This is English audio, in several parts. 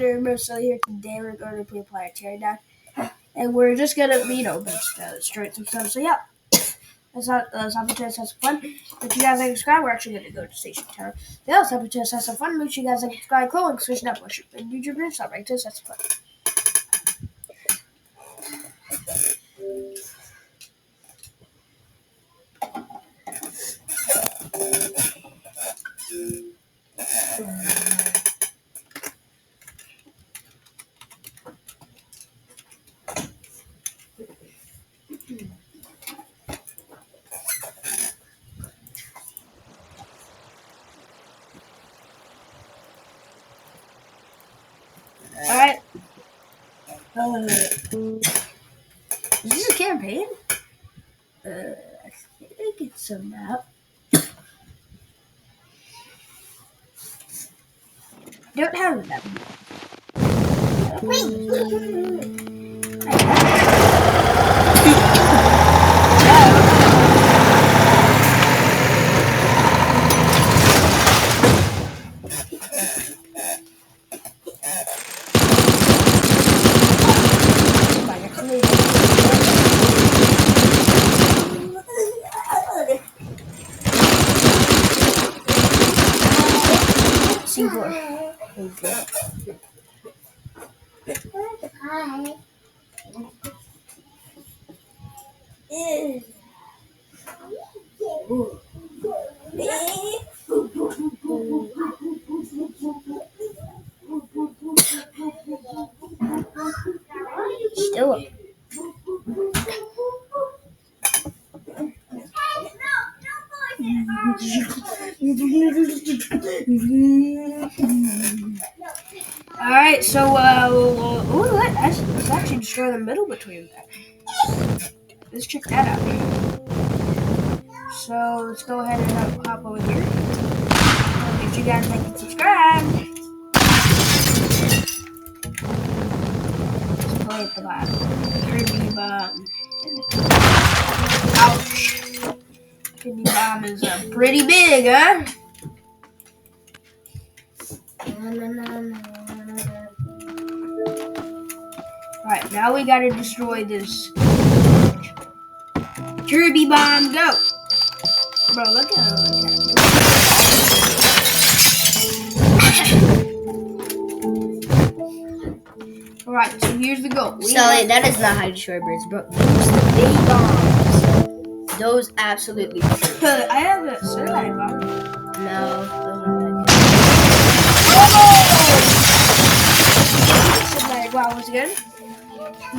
LegendaryBroz Sully here. Today we're going to play Teardown, and we're just gonna, destroy some stuff. So yeah, let's have a chance to have some fun. If you guys like to subscribe, we're actually gonna go to Station Tower. Yeah, let's have a chance to have some fun. Make sure you guys like to subscribe, call, and switch up. Worship and YouTube and stuff like this. That's fun. Alright. Is this a campaign? I think it's a map. Don't have a map. Still up. Alright, so, let's actually destroy the middle between that. Let's check that out. So, let's go ahead and hop over here. If you guys like and subscribe. Let's play at the bottom. Kirby bomb. Ouch. Kirby bomb is pretty big, huh? Alright, now we gotta destroy this. Kirby bomb, go! Bro, look at it. Alright, so here's the goal. Sully, that is not how you destroy birds, bro. Use the big bombs. Those absolutely. I have a Sully bomb. No, those are not good. Wow, was it good?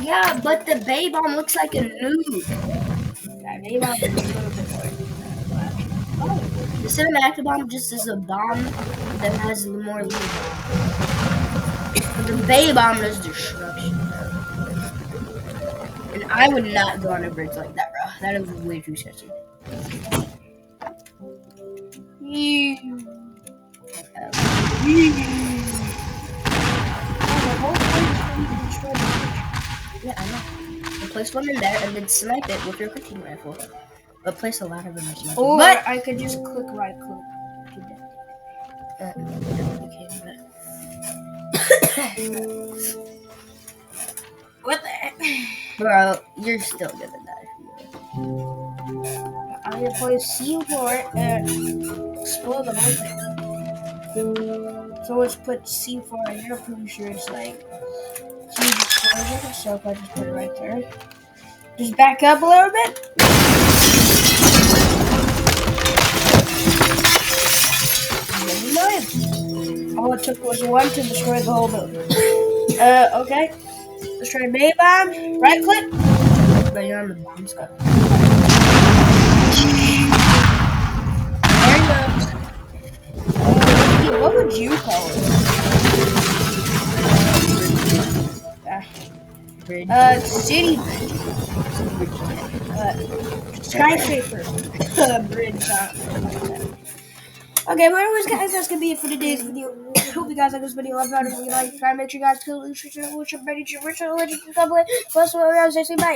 Yeah, but the Bay Bomb looks like a noob. Yeah, Bay Bomb is a little bit more. The Cinematic Bomb just is a bomb that has more loot. The Bay Bomb does destruction. And I would not go on a bridge like that, bro. That is way too sketchy. Yeah, I know. Place one in there and then snipe it with your cooking rifle. But place a lot of them. Or but I could just click right click. What the heck? Bro, you're still gonna die. I'm gonna place C4 and explode the whole thing. So let's put C4 in here. I'm pretty sure it's like huge explosion. So if I just put it right there. Just back up a little bit. All it took was one to destroy the whole building. Okay. Let's try Bay Bomb. Right click. But you're on the bomb scope. There you go. What would you call it? City bridge. Skyscraper. Bridge. Okay, but anyways, guys, that's gonna be it for today's video. Hope you guys like this video. Love it. If you like, try make sure you guys kill, bye.